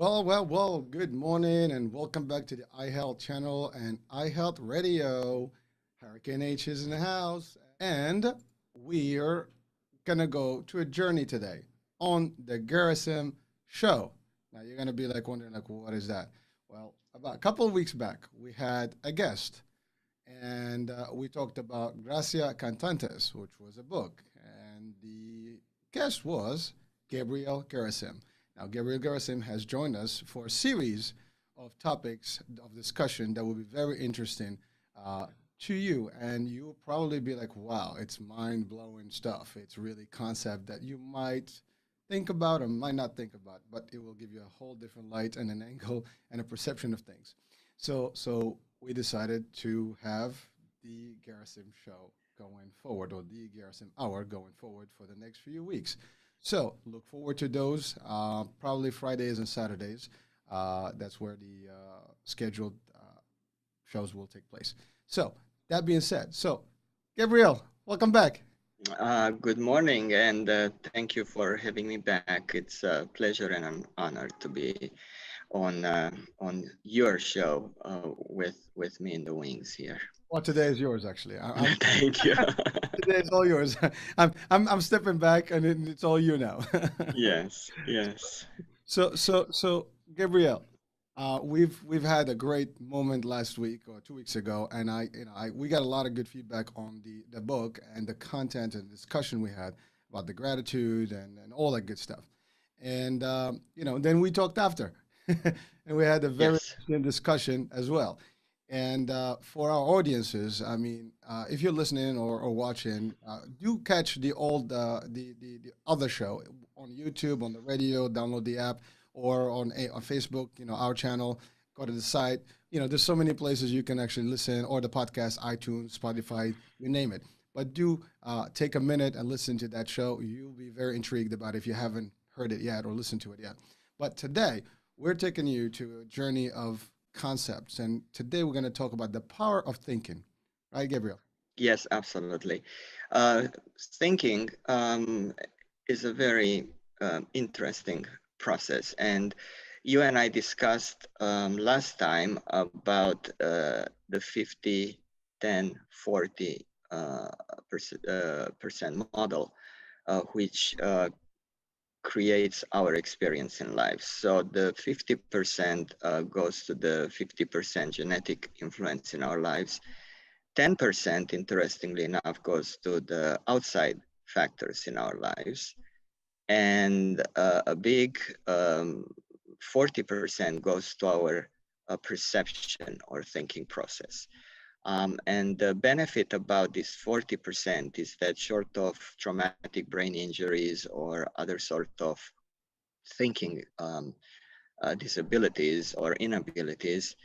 Well, good morning and welcome back to the iHealth channel and iHealth Radio. Hurricane H is in the house, and we're gonna go to a journey today on the Gherasim show. Now you're gonna be like wondering, like, what is that? Well, about a couple of weeks back, we had a guest, and we talked about Gratia Cantantes, which was a book, and the guest was Gabriel Gherasim. Now, Gabriel Gherasim has joined us for a series of topics of discussion that will be very interesting uh, to you. And you'll probably be like, wow, it's mind blowing stuff. It's really concept that you might think about or might not think about, but it will give you a whole different light and an angle and a perception of things. So we decided to have the Gherasim show going forward, or the Gherasim hour going forward for the next few weeks. So look forward to those, probably Fridays and Saturdays. That's where the scheduled shows will take place. So that being said, so Gabriel, welcome back. Good morning, and thank you for having me back. It's a pleasure and an honor to be on your show with me in the wings here. Well, today is yours, actually. Thank you. Today is all yours. I'm stepping back, and it's all you now. Yes, yes. So, Gabriel, we've had a great moment last week or 2 weeks ago, and we got a lot of good feedback on the book and the content and discussion we had about the gratitude and all that good stuff. And then we talked after, and we had a very Yes. interesting discussion as well. And for our audiences, I mean, if you're listening or watching, do catch the old the other show on YouTube, on the radio, download the app, or on Facebook. Our channel. Go to the site. There's so many places you can actually listen, or the podcast, iTunes, Spotify, you name it. But do take a minute and listen to that show. You'll be very intrigued about it if you haven't heard it yet or listened to it yet. But today we're taking you to a journey of concepts, and today we're going to talk about the power of thinking. Right, Gabriel? Yes, absolutely. Uh, Thinking is a very interesting process, and you and I discussed last time about the 50, 10, 40 percent model, which creates our experience in life. So the 50% goes to the 50% genetic influence in our lives. 10%, interestingly enough, goes to the outside factors in our lives. And a big 40% goes to our perception or thinking process. And the benefit about this 40% is that, short of traumatic brain injuries or other sort of thinking disabilities or inabilities,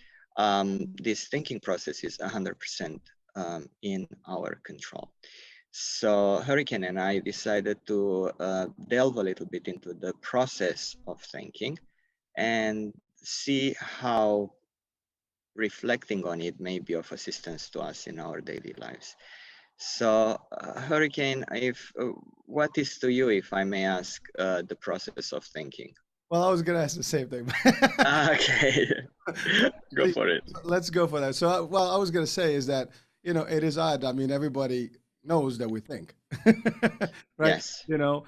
this thinking process is 100% in our control. So Hurricane and I decided to delve a little bit into the process of thinking and see how reflecting on it may be of assistance to us in our daily lives. So, Hurricane, if what is to you, if I may ask, the process of thinking? Well, I was going to ask the same thing. Okay, But go for it. let's go for that. So, well, I was going to say is that, it is odd. I mean, everybody knows that we think, right? Yes, And,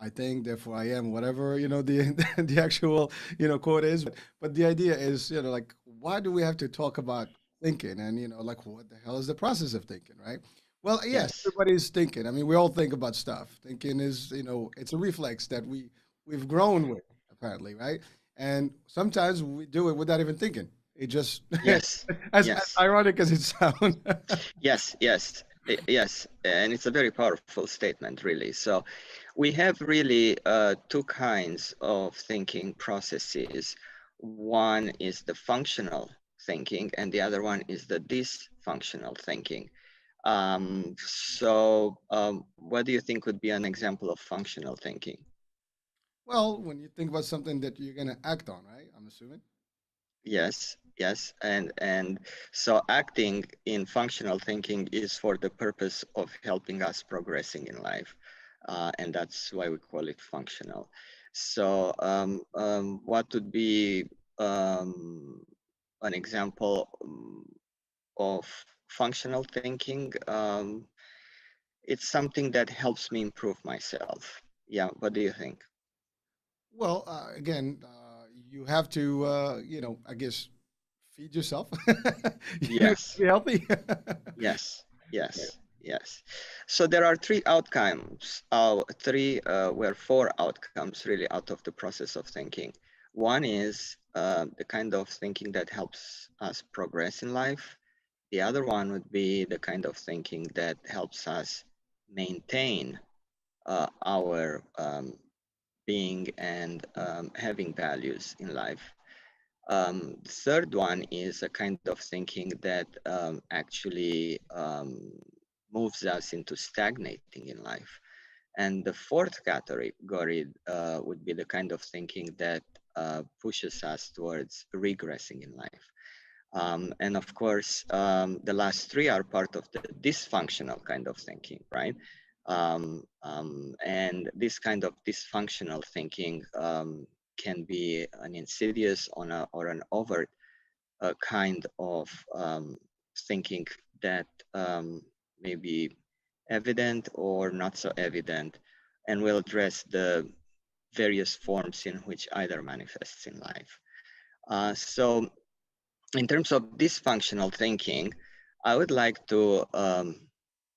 I think, therefore I am, whatever, the, the actual, quote is. But the idea is, like, why do we have to talk about thinking? And, like, what the hell is the process of thinking, right? Well, yes, yes, everybody's thinking. I mean, we all think about stuff. Thinking is, it's a reflex that we've grown with, apparently, right? And sometimes we do it without even thinking. It just, yes, as yes, ironic as it sounds. yes, yes, yes. And it's a very powerful statement, really. So we have really two kinds of thinking processes. One is the functional thinking, and the other one is the dysfunctional thinking. What do you think would be an example of functional thinking? Well, when you think about something that you're going to act on, right? I'm assuming. Yes, yes, and so acting in functional thinking is for the purpose of helping us progressing in life, and that's why we call it functional. So what would be an example of functional thinking? It's something that helps me improve myself. Yeah, what do you think? Well, again, you have to, I guess, feed yourself. Yes, Be healthy. yes, yes, yes. So there are three outcomes, four outcomes really out of the process of thinking. One is the kind of thinking that helps us progress in life. The other one would be the kind of thinking that helps us maintain our being and having values in life. The third one is a kind of thinking that actually moves us into stagnating in life. And the fourth category would be the kind of thinking that pushes us towards regressing in life. And of course, the last three are part of the dysfunctional kind of thinking, right? And this kind of dysfunctional thinking can be an insidious or an overt kind of thinking that may be evident or not so evident, and we'll address the various forms in which either manifests in life. So in terms of dysfunctional thinking, I would like to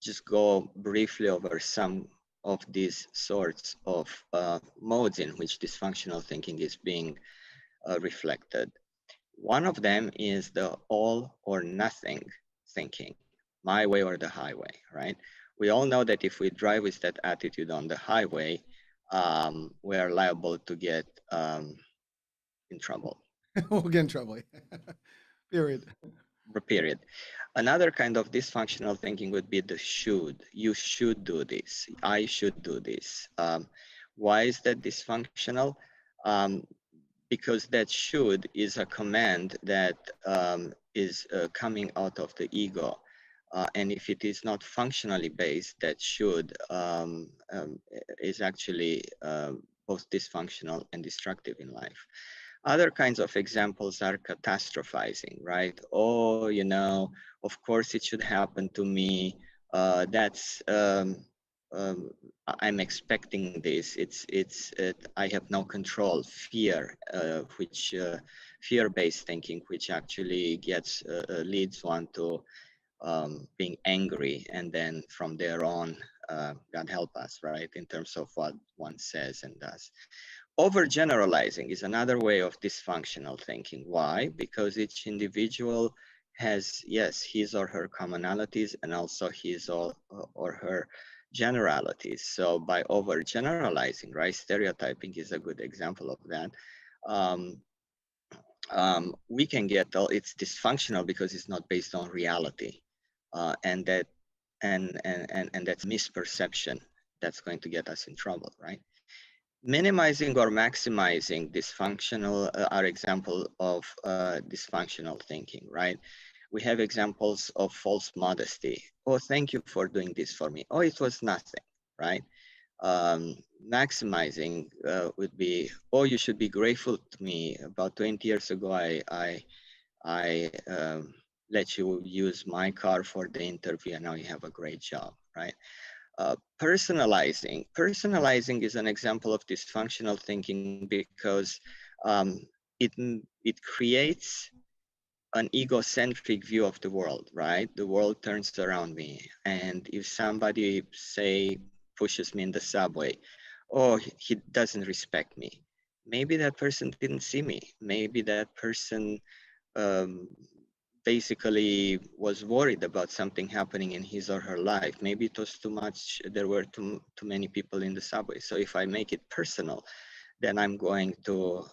just go briefly over some of these sorts of modes in which dysfunctional thinking is being reflected. One of them is the all or nothing thinking, my way or the highway, right? We all know that if we drive with that attitude on the highway, we are liable to get in trouble. We'll get in trouble. Period. Period. Another kind of dysfunctional thinking would be the should. You should do this. I should do this. Why is that dysfunctional? Um, because that should is a command that is coming out of the ego. And if it is not functionally based, that should is actually both dysfunctional and destructive in life. Other kinds of examples are catastrophizing, right? Oh, of course it should happen to me. That's I'm expecting this. I have no control. Fear, which fear-based thinking, which actually leads one to being angry, and then from there on, God help us, right? In terms of what one says and does. Overgeneralizing is another way of dysfunctional thinking. Why? Because each individual has, yes, his or her commonalities and also his or her generalities. So by overgeneralizing, right, stereotyping is a good example of that. Um, we can get, it's dysfunctional because it's not based on reality, and that's misperception that's going to get us in trouble, right? Minimizing or maximizing dysfunctional are example of dysfunctional thinking, right? We have examples of false modesty. Oh, thank you for doing this for me. Oh, it was nothing, right? Maximizing would be, oh, you should be grateful to me. About 20 years ago, I let you use my car for the interview, and now you have a great job, right? Personalizing is an example of dysfunctional thinking because it creates an egocentric view of the world, right? The world turns around me, and if somebody say pushes me in the subway, oh, he doesn't respect me. Maybe that person didn't see me. Maybe that person um, basically was worried about something happening in his or her life. Maybe it was too much, there were too many people in the subway. So if I make it personal, then I'm going to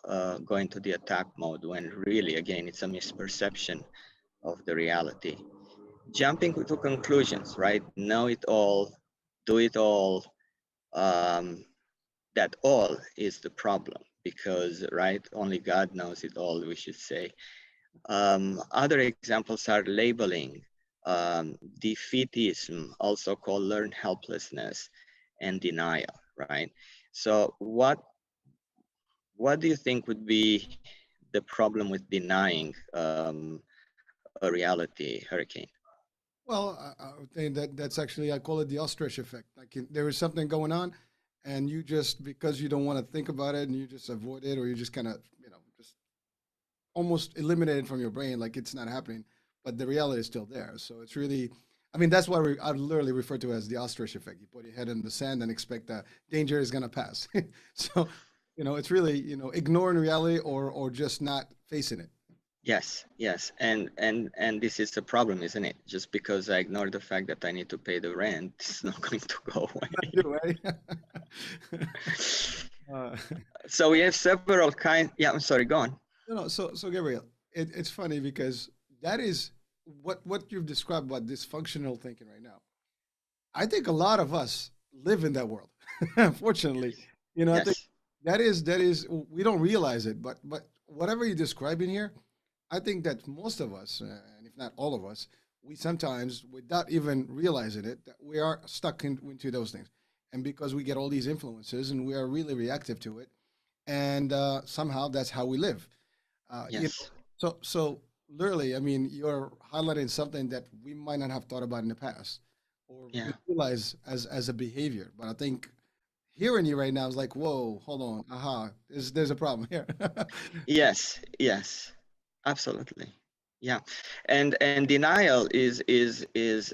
go into the attack mode when really, again, it's a misperception of the reality. Jumping to conclusions, right? Know it all, do it all. Um, that all is the problem because, right, only God knows it all, we should say. Other examples are labeling, defeatism, also called learned helplessness, and denial, right? So what what do you think would be the problem with denying a reality, Hurricane? Well, I would think that that's actually, I call it the ostrich effect. Like there is something going on, and you just, because you don't want to think about it and you just avoid it, or you just kind of, just almost eliminate it from your brain, like it's not happening, but the reality is still there. So it's really, I mean, that's what I literally refer to as the ostrich effect. You put your head in the sand and expect that danger is going to pass. So, it's really, ignoring reality or just not facing it. Yes, yes, and this is a problem, isn't it? Just because I ignore the fact that I need to pay the rent, it's not going to go away. Right? uh, So we have several kind. Yeah, I'm sorry. Go on. no, so Gabriel, it's funny because that is what you've described about dysfunctional thinking right now. I think a lot of us live in that world. Unfortunately, I think Yes. that is we don't realize it, but whatever you're describing here, I think that most of us, and if not all of us, we sometimes, without even realizing it, that we are stuck into those things, and because we get all these influences and we are really reactive to it, and somehow that's how we live. Yes. So literally, I mean, you're highlighting something that we might not have thought about in the past, or Yeah. realize as a behavior. But I think hearing you right now is like, whoa, hold on, aha, there's a problem here. Yes. Yes. Absolutely. Yeah. And denial is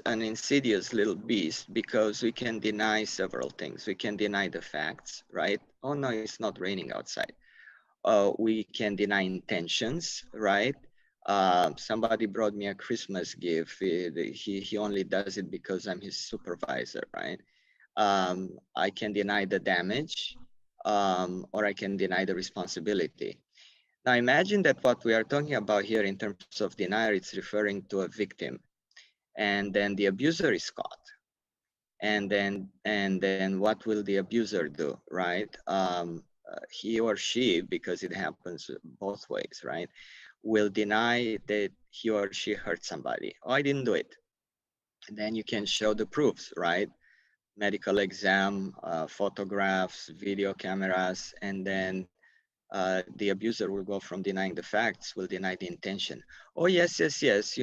an insidious little beast because we can deny several things. We can deny the facts, right? Oh no, it's not raining outside. We can deny intentions, right? Somebody brought me a Christmas gift. He only does it because I'm his supervisor, right? I can deny the damage, or I can deny the responsibility. Now imagine that what we are talking about here in terms of denial, it's referring to a victim, and then the abuser is caught, and then what will the abuser do, right? He or she, because it happens both ways, right, will deny that he or she hurt somebody. Oh, I didn't do it. And then you can show the proofs, right? Medical exam, photographs, video cameras, and then the abuser will go from denying the facts, will deny the intention. Oh yes, yes, yes.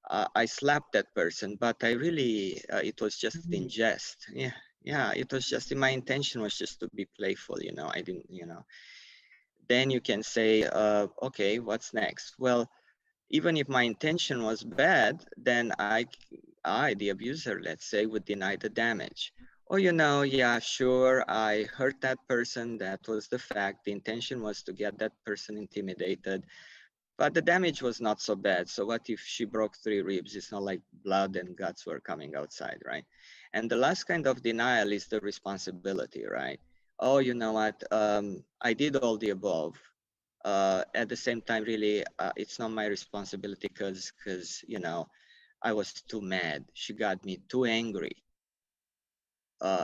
I slapped that person, but I really, it was just in jest. Yeah, yeah, it was just, my intention was just to be playful, I didn't. Then you can say, okay, what's next? Well, even if my intention was bad, then the abuser, let's say, would deny the damage. Oh, yeah, sure, I hurt that person. That was the fact. The intention was to get that person intimidated. But the damage was not so bad. So what if she broke 3 ribs? It's not like blood and guts were coming outside, right? And the last kind of denial is the responsibility, right? Oh, you know what? I did all the above. At the same time, really, it's not my responsibility because I was too mad. She got me too angry,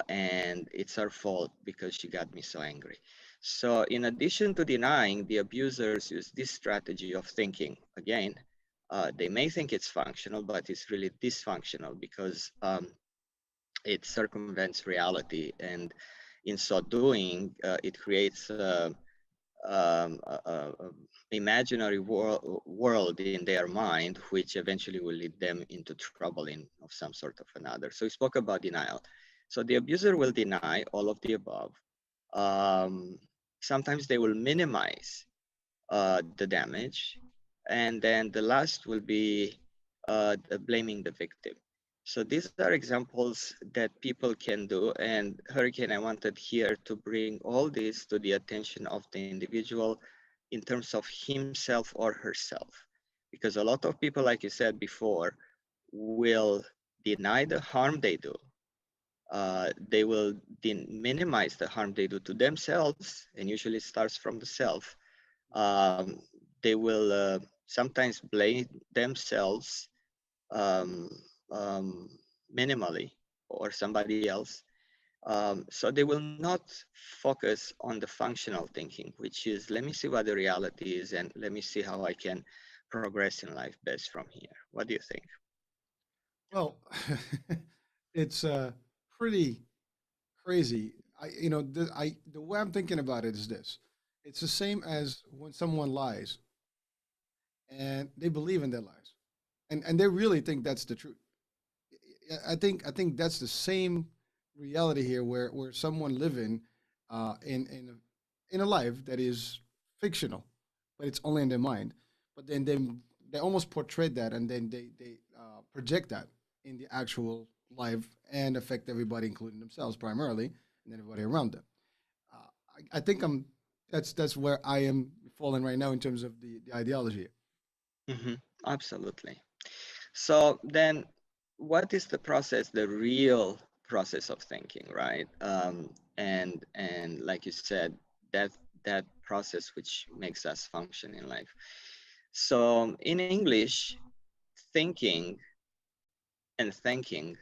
and it's her fault because she got me so angry. So in addition to denying, the abusers use this strategy of thinking. Again, they may think it's functional, but it's really dysfunctional because it circumvents reality. And in so doing, it creates a imaginary world in their mind, which eventually will lead them into trouble of some sort of another. So we spoke about denial. So the abuser will deny all of the above. Um, Sometimes they will minimize the damage. And then the last will be blaming the victim. So these are examples that people can do. And Hurricane, I wanted here to bring all this to the attention of the individual in terms of himself or herself. Because a lot of people, like you said before, will deny the harm they do. They will minimize the harm they do to themselves, and usually it starts from the self. Um, they will sometimes blame themselves um, um, minimally or somebody else. So they will not focus on the functional thinking, which is, let me see what the reality is and let me see how I can progress in life best from here. What do you think? Well, it's pretty crazy. the way I'm thinking about it is this. It's the same as when someone lies and they believe in their lies, and they really think that's the truth. I think that's the same reality here, where someone living in a life that is fictional, but it's only in their mind. But then they almost portray that, and then they project that in the actual life and affect everybody, including themselves primarily, and everybody around them. I think that's where I am falling right now in terms of the ideology. Hmm. Absolutely. So then, what is the process, the real process of thinking, right? And like you said, that that process which makes us function in life. So in English, thinking and thinking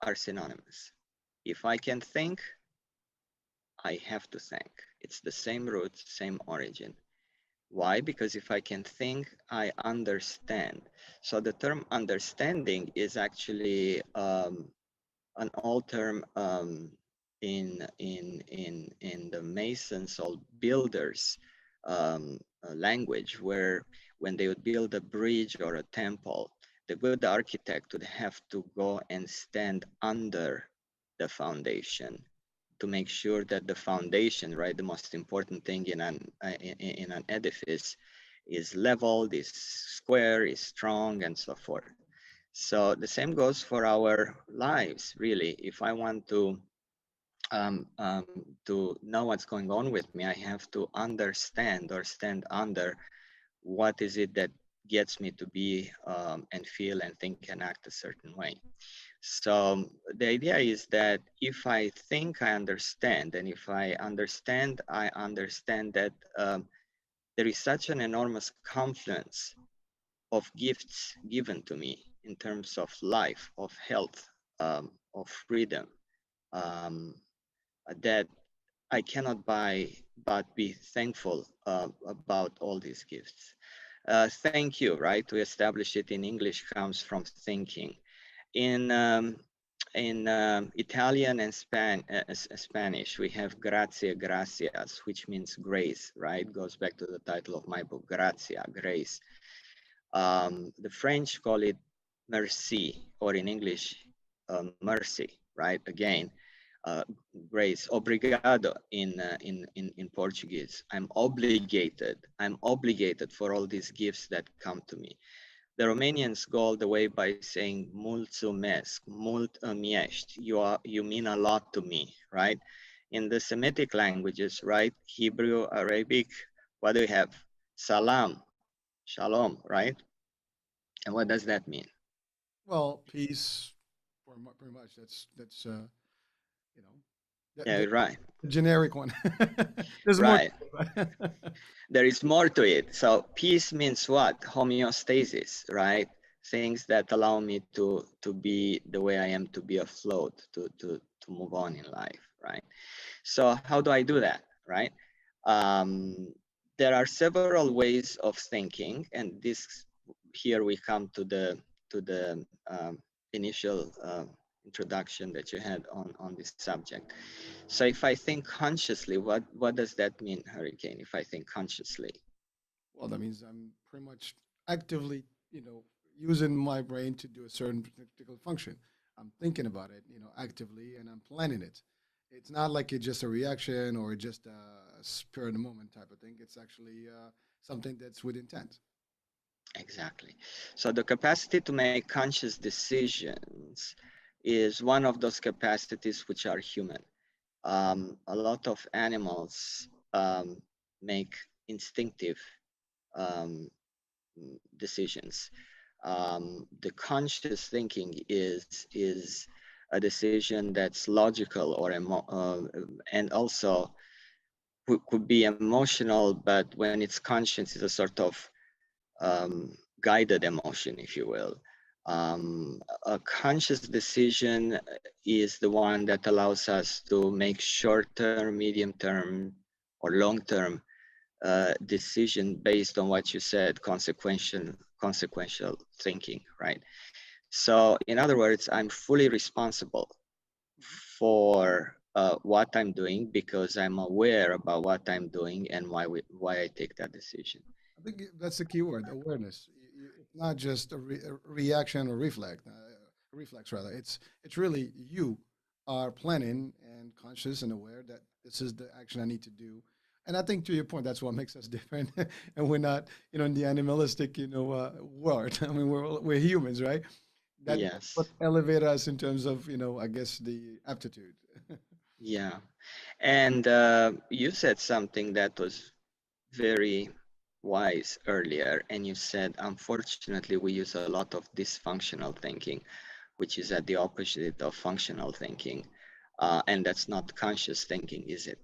are synonymous. If I can think, I have to think. It's the same root, same origin. Why? Because if I can think, I understand. So the term understanding is actually an old term in the masons or builders language, where when they would build a bridge or a temple, the good architect would have to go and stand under the foundation to make sure that the foundation, right, the most important thing in an edifice, is leveled, is square, is strong, and so forth. So the same goes for our lives, really. If I want to know what's going on with me, I have to understand or stand under what is it that gets me to be and feel and think and act a certain way. So the idea is that if I think I understand, and if I understand, I understand that there is such an enormous confluence of gifts given to me in terms of life, of health, of freedom, um, that I cannot buy but be thankful about all these gifts. Thank you, right? To establish it in English comes from thinking. In Italian and Spanish, we have gratia, gracias, which means grace, right? Goes back to the title of my book, Gratia, grace. The French call it merci, or in English, mercy, right? Again, uh, grace. Obrigado in Portuguese. I'm obligated for all these gifts that come to me. The Romanians go all the way by saying mulțumesc, mult îmi ești. You mean a lot to me, right? In the Semitic languages, right? Hebrew, Arabic, what do we have? Salam, shalom, right? And what does that mean? Well, peace, pretty much. That's you know, Yeah, right, the generic one. There's more. right. There is more to it. So peace means what? Homeostasis, right? Things that allow me to be the way I am, to be afloat, to move on in life, right? So how do I do that, right? There are several ways of thinking, and this here we come to the initial introduction that you had on this subject. So if I think consciously, what does that mean, Hurricane? If I think consciously? Well, that means I'm pretty much actively, using my brain to do a certain particular function. I'm thinking about it, actively, and I'm planning it. It's not like it's just a reaction or just a spur of the moment type of thing. It's actually something that's with intent. Exactly. So the capacity to make conscious decisions is one of those capacities which are human. A lot of animals make instinctive um, decisions. The conscious thinking is a decision that's logical or and also could be emotional, but when it's conscious, it's a sort of guided emotion, if you will. A conscious decision is the one that allows us to make short-term, medium-term, or long-term decision based on what you said, consequential thinking, right? So in other words, I'm fully responsible for what I'm doing because I'm aware about what I'm doing and why I take that decision. I think that's the key word, awareness. It's not just a reaction or reflex rather. It's really you are planning and conscious and aware that this is the action I need to do. And I think to your point, that's what makes us different. And we're not, in the animalistic, world. I mean, we're humans, right? That's what Yes. elevated us in terms of, I guess the aptitude. Yeah. And you said something that was very wise earlier, and you said, unfortunately, we use a lot of dysfunctional thinking, which is at the opposite of functional thinking. And that's not conscious thinking, is it?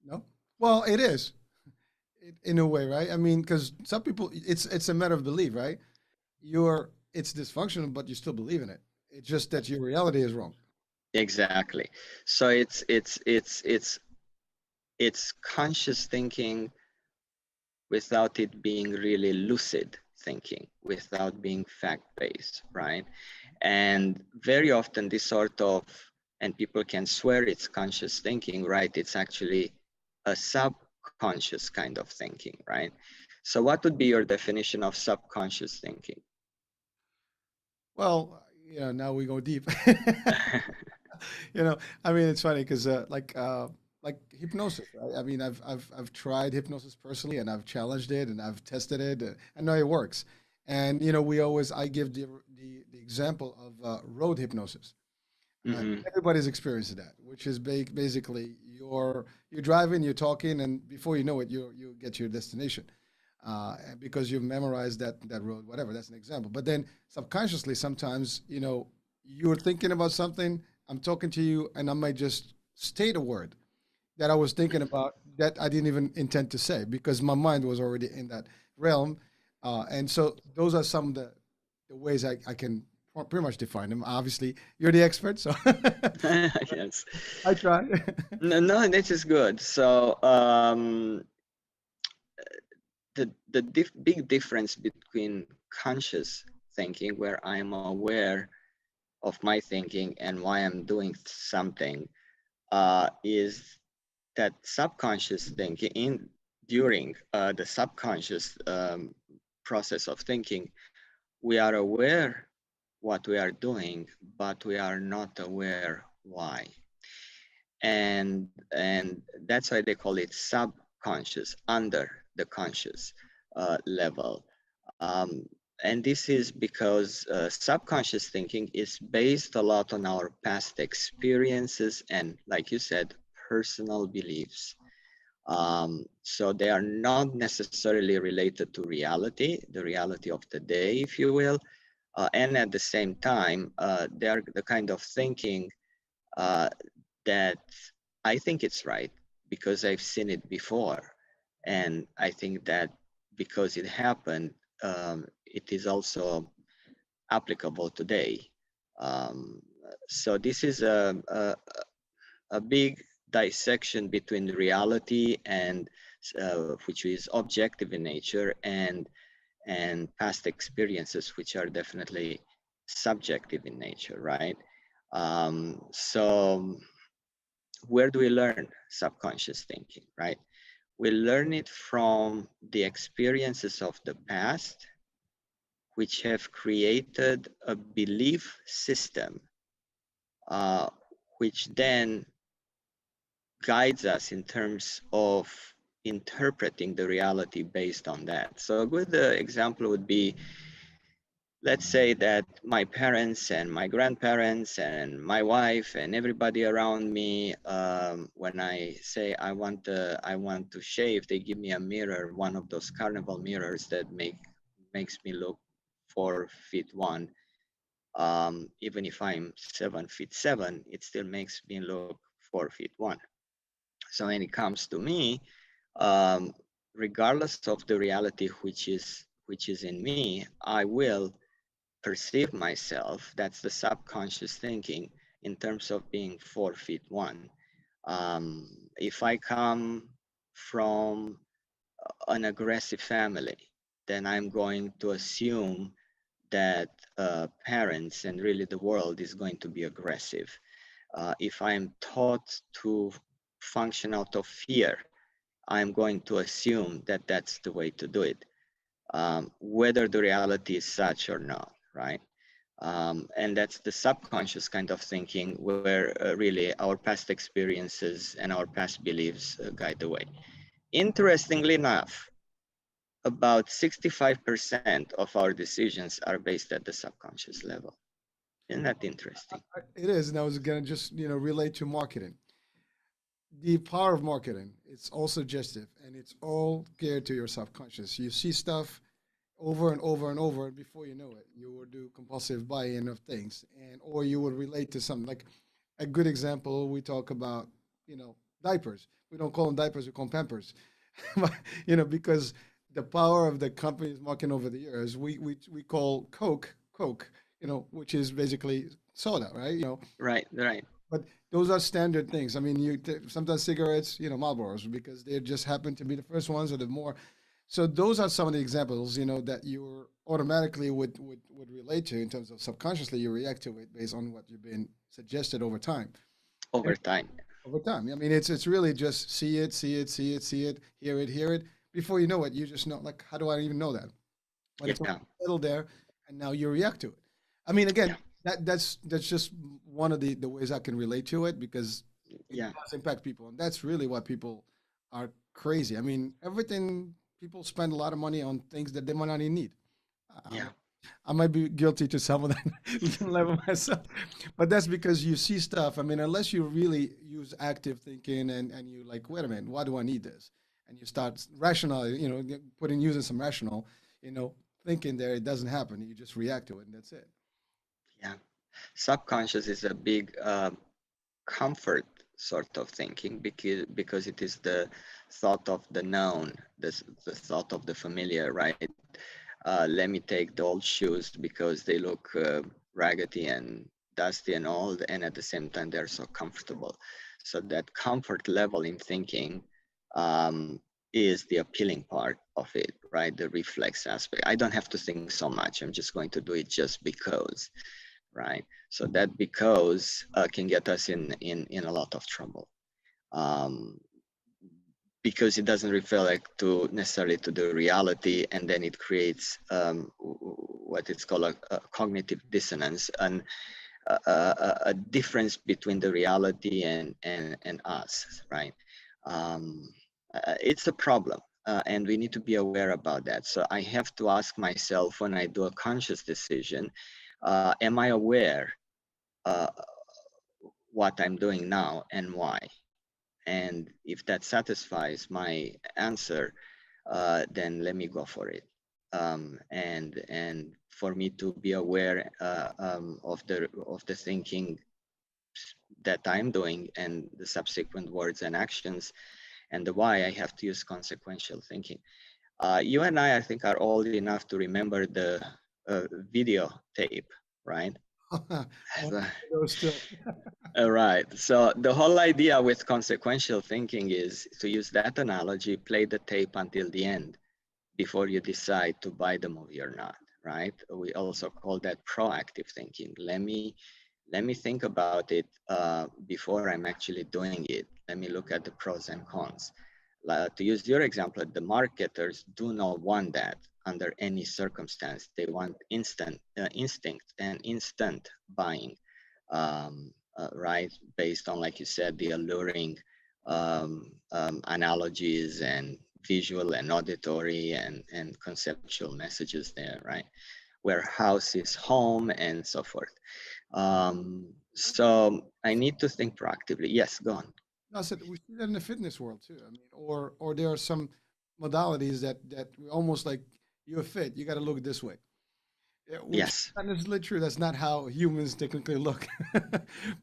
No? Well, it is in a way, right? I mean, because some people, it's a matter of belief, right? It's dysfunctional, but you still believe in it. It's just that your reality is wrong. Exactly. So it's conscious thinking without it being really lucid thinking, without being fact-based, right? And very often this sort of, and people can swear it's conscious thinking, right? It's actually a subconscious kind of thinking, right? So what would be your definition of subconscious thinking? Well, now we go deep. I mean, it's funny because like hypnosis, right? I mean, I've tried hypnosis personally, and I've challenged it, and I've tested it. I know it works, and I give the example of road hypnosis. Hmm. Everybody's experienced that, which is basically you're driving, you're talking, and before you know it, you get to your destination, and because you've memorized that road, whatever. That's an example. But then subconsciously, sometimes you're thinking about something. I'm talking to you, and I might just state a word that I was thinking about that I didn't even intend to say because my mind was already in that realm, and so those are some of the ways I can pretty much define them. Obviously, you're the expert, so Yes. I try. No, no, this is good. So the big difference between conscious thinking, where I'm aware of my thinking and why I'm doing something, is that subconscious thinking during the subconscious process of thinking, we are aware what we are doing, but we are not aware why. And that's why they call it subconscious, under the conscious level. Um, and this is because subconscious thinking is based a lot on our past experiences and, like you said, personal beliefs. So they are not necessarily related to reality, the reality of the day, if you will. And at the same time, they are the kind of thinking uh, that I think it's right because I've seen it before. And I think that because it happened, it is also applicable today. Um, so this is a big dissection between reality and which is objective in nature and past experiences, which are definitely subjective in nature, right? So where do we learn subconscious thinking, right? We learn it from the experiences of the past, which have created a belief system, uh, which then guides us in terms of interpreting the reality based on that. So a good example would be, let's say that my parents and my grandparents and my wife and everybody around me, when I say I want to shave, they give me a mirror, one of those carnival mirrors that makes me look 4 feet one. Even if I'm 7 feet seven, it still makes me look 4 feet one. So when it comes to me, um, regardless of the reality which is in me, I will perceive myself, that's the subconscious thinking, in terms of being 4 feet one. If I come from an aggressive family, then I'm going to assume that parents and really the world is going to be aggressive. If I'm taught to function out of fear, I'm going to assume that that's the way to do it, whether the reality is such or not, right? And that's the subconscious kind of thinking where really our past experiences and our past beliefs guide the way. Interestingly enough, about 65% of our decisions are based at the subconscious level. Isn't that interesting? It is, and I was gonna just relate to marketing. The power of marketing, it's all suggestive and it's all geared to your subconscious. You see stuff over and over and over, and before you know it, you will do compulsive buying of things, and or you would relate to something. Like a good example, we talk about diapers. We don't call them diapers, we call them Pampers. But, because the power of the companies marketing over the years, we call Coke, which is basically soda, right? Right, right. But those are standard things. I mean, sometimes cigarettes, Marlboros, because they just happen to be the first ones or the more. So those are some of the examples, that you automatically would relate to in terms of subconsciously you react to it based on what you've been suggested over time. Over time. Over time. I mean, it's really just see it, hear it. Before you know it, you just know, like, how do I even know that? But it's Yeah, little there, and now you react to it. I mean, again, yeah, that's just one of the ways I can relate to it, because it yeah, does impact people, and that's really why people are crazy. I mean, everything people spend a lot of money on things that they might not even need. yeah, I might be guilty to some of that level myself, but that's because you see stuff. I mean, unless you really use active thinking and you like, wait a minute, why do I need this? And you start rational, using some rational, thinking there, it doesn't happen. You just react to it, and that's it. yeah. Subconscious is a big comfort sort of thinking because it is the thought of the known, the thought of the familiar, right? Let me take the old shoes because they look raggedy and dusty and old, and at the same time they're so comfortable. So that comfort level in thinking is the appealing part of it, right? The reflex aspect. I don't have to think so much. I'm just going to do it just because, right? So that because can get us in a lot of trouble. Um, because it doesn't reflect to necessarily to the reality, and then it creates what is called a cognitive dissonance, and a difference between the reality and us, right? It's a problem, and we need to be aware about that. So I have to ask myself when I do a conscious decision, am I aware uh, what I'm doing now and why? And if that satisfies my answer, then let me go for it. And for me to be aware of the thinking that I'm doing and the subsequent words and actions, and the why, I have to use consequential thinking. You and I think, are old enough to remember the video tape, right? Those still. All right. So the whole idea with consequential thinking is to use that analogy, play the tape until the end before you decide to buy the movie or not, right? We also call that proactive thinking. Let me think about it before I'm actually doing it. Let me look at the pros and cons. To use your example, the marketers do not want that under any circumstance. They want instinct and instant buying. Right? Based on, like you said, the alluring analogies and visual and auditory and conceptual messages there, right? Where house is home and so forth. So I need to think proactively. Yes, go on. No, I said we see that in the fitness world too. I mean, or there are some modalities that almost like you're fit, you got to look this way. Yeah, which is Yes, not necessarily true. That's not how humans technically look,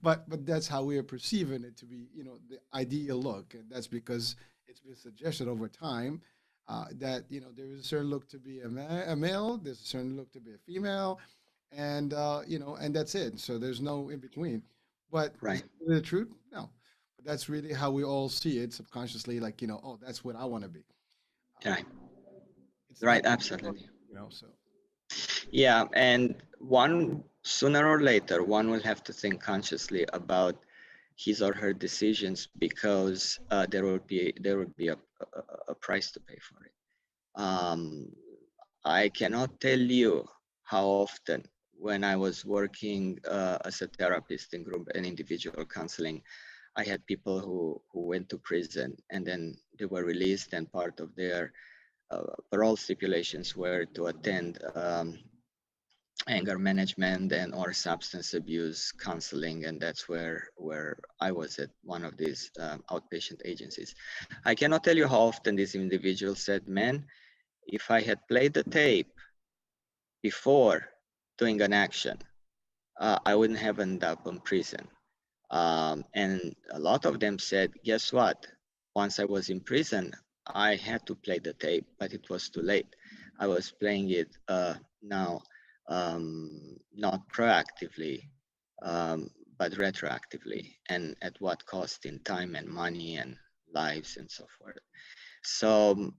but that's how we are perceiving it to be. The ideal look, and that's because it's been suggested over time that there is a certain look to be a male, there's a certain look to be a female, and and that's it. So there's no in between. But is right, it really the truth? No. But that's really how we all see it subconsciously. Like oh, that's what I want to be. Uh, right, it's not, right, absolutely. so. Yeah, and one sooner or later, one will have to think consciously about his or her decisions because there would be a price to pay for it. I cannot tell you how often when I was working as a therapist in group and individual counseling, I had people who went to prison and then they were released, and part of their parole stipulations were to attend anger management and or substance abuse counseling, and that's where I was at one of these outpatient agencies. I cannot tell you how often this individual said, "Man, if I had played the tape before doing an action, I wouldn't have ended up in prison." And a lot of them said, "Guess what? Once I was in prison, I had to play the tape, but it was too late. I was playing it now, not proactively, but retroactively, and at what cost in time and money and lives and so forth." So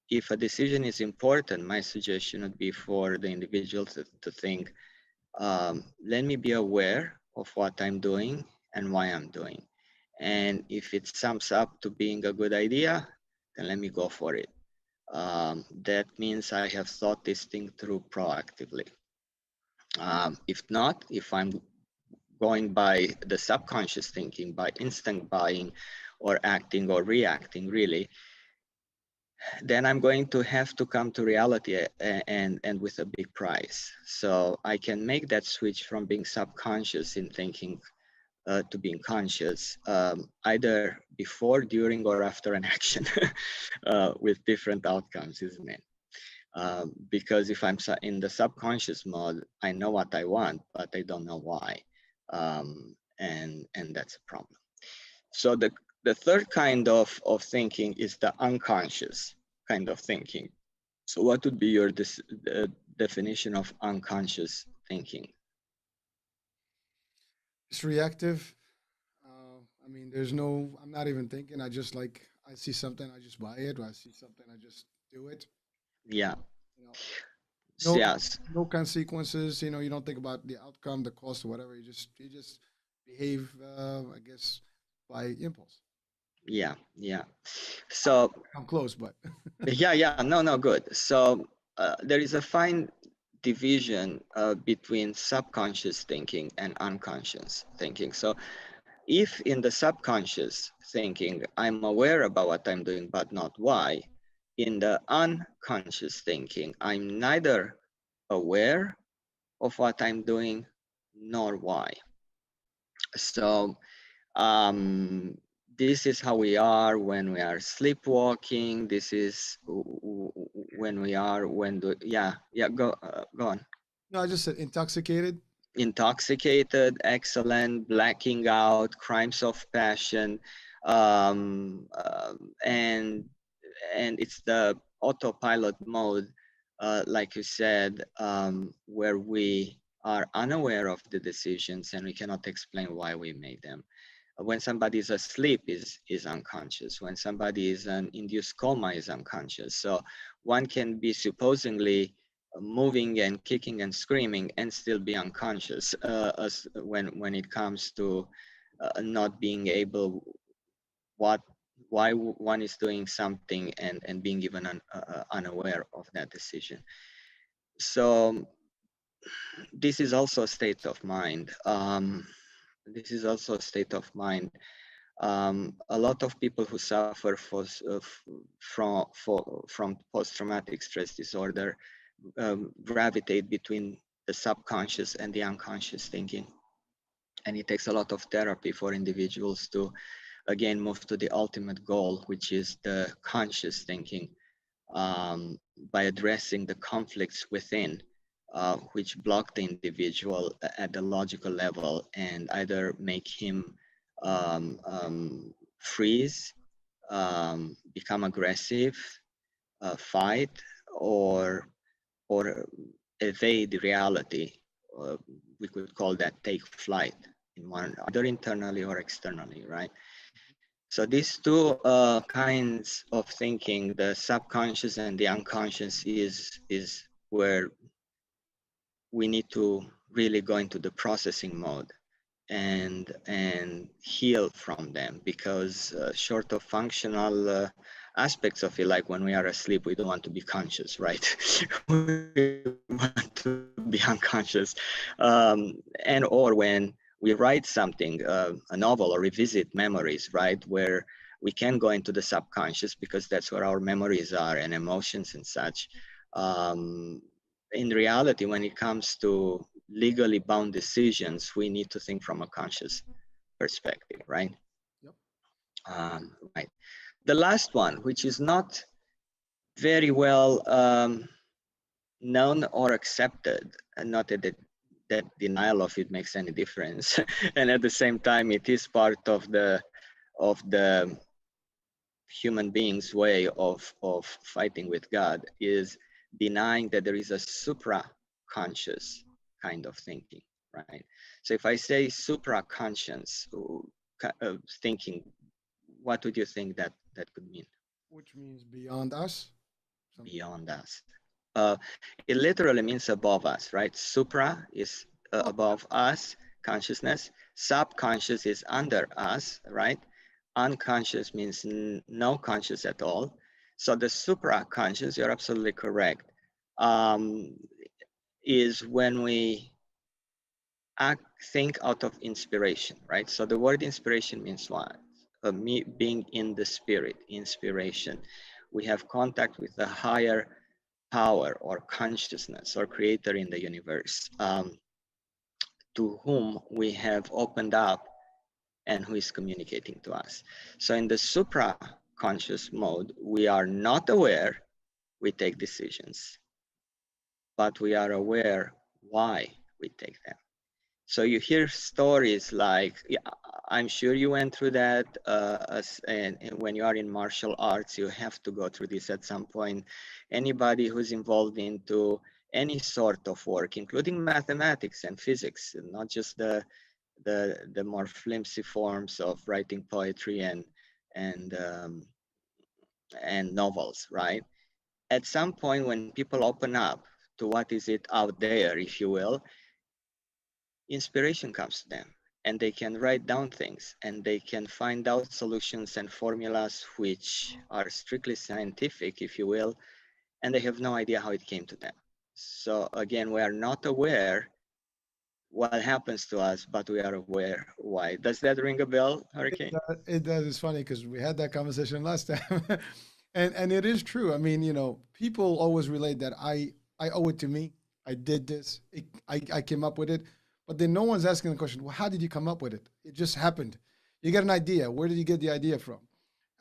if a decision is important, my suggestion would be for the individual to think, let me be aware of what I'm doing and why I'm doing. And if it sums up to being a good idea, then let me go for it. That means I have thought this thing through proactively. If not, if I'm going by the subconscious thinking, by instinct buying or acting or reacting really, then I'm going to have to come to reality and with a big price. So I can make that switch from being subconscious in thinking to being conscious, either before, during, or after an action with different outcomes, isn't it? Because if I'm in the subconscious mode, I know what I want, but I don't know why. And that's a problem. So the third kind of thinking is the unconscious kind of thinking. So what would be your definition of unconscious thinking? It's reactive. I mean, I'm not even thinking. I just I see something, I just buy it, or I see something, I just do it. Yeah. You know, no, Yes. no consequences. You don't think about the outcome, the cost, or whatever. You just behave, I guess, by impulse. Yeah. Yeah. So I'm close, but yeah. No, good. So there is a fine division between subconscious thinking and unconscious thinking. So if in the subconscious thinking, I'm aware about what I'm doing, but not why, in the unconscious thinking, I'm neither aware of what I'm doing nor why. So this is how we are when we are sleepwalking. This is when we are go on. no, I just said intoxicated. Intoxicated, excellent, blacking out, crimes of passion, and it's the autopilot mode, like you said, where we are unaware of the decisions and we cannot explain why we made them. When somebody is asleep is unconscious. When somebody is an induced coma is unconscious. So one can be supposedly moving and kicking and screaming and still be unconscious as when it comes to not being able why one is doing something and being even unaware of that decision. So this is also a state of mind. This is also a state of mind. A lot of people who suffer from post-traumatic stress disorder gravitate between the subconscious and the unconscious thinking. And it takes a lot of therapy for individuals to, again, move to the ultimate goal, which is the conscious thinking, by addressing the conflicts within, which block the individual at the logical level and either make him freeze, become aggressive, fight, or evade reality. We could call that take flight in one, either internally or externally, right? So these two kinds of thinking, the subconscious and the unconscious, is where we need to really go into the processing mode and heal from them, because short of functional aspects of it, like when we are asleep, we don't want to be conscious, right? We want to be unconscious. And or when we write something, a novel, or revisit memories, right, where we can go into the subconscious, because that's where our memories are and emotions and such. um, in reality, when it comes to legally bound decisions, we need to think from a conscious perspective, right? Yep. Right. The last one, which is not very well known or accepted, and not that denial of it makes any difference, and at the same time, it is part of the human being's way of fighting with God, is denying that there is a supra-conscious kind of thinking, right? So if I say supra-conscious thinking, what would you think that could mean? Which means beyond us. Something. Beyond us. Uh, it literally means above us, right? Supra is Oh, above us, consciousness. Subconscious is under us, right? Unconscious means no conscious at all. So the supra-conscious, you're absolutely correct, um, is when we think out of inspiration, right? So the word inspiration means what? Me being in the spirit, inspiration. We have contact with the higher power or consciousness or creator in the universe, to whom we have opened up and who is communicating to us. So in the supra-conscious mode, we are not aware, we take decisions, but we are aware why we take them. So you hear stories like, yeah, I'm sure you went through that, and when you are in martial arts, you have to go through this at some point. Anybody who's involved into any sort of work, including mathematics and physics, not just the more flimsy forms of writing poetry and um, and novels, right? At some point, when people open up to what is it out there, if you will, inspiration comes to them, and they can write down things, and they can find out solutions and formulas which are strictly scientific, if you will, and they have no idea how it came to them. So again, we are not aware what happens to us, but we are aware why. Does that ring a bell, Hurricane? It does. It's funny because we had that conversation last time, and it is true. I mean, people always relate that I owe it to me. I did this. I came up with it, but then no one's asking the question. Well, how did you come up with it? It just happened. You get an idea. Where did you get the idea from?